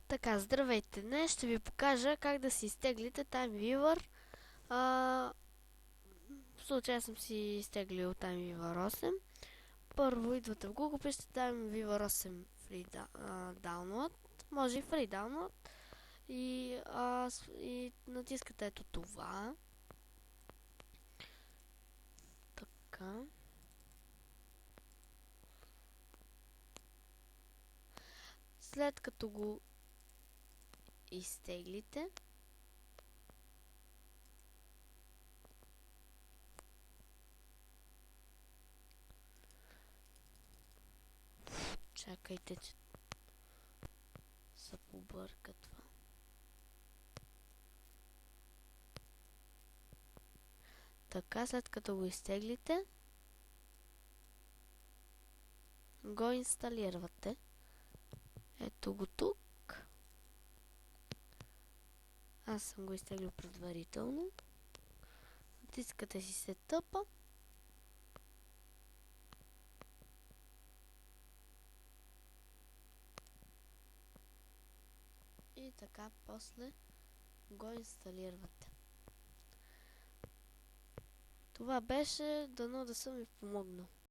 Така, здравейте! Днес ще ви покажа как да си изтеглите TimeViewer. А, в случая съм си изтеглил TimeViewer 8. Първо идвате в Google, пишете TimeViewer 8 Free Download. Може и Free Download. И натискате ето това. Така. След като го изтеглите, чакайте, че се побърка това. Така, след като го изтеглите, го инсталирате. Ето го тук. Аз съм го изтеглил предварително. Натискате си сетъпа. И така после го инсталирате. Това беше, дано да съм ви помогнал.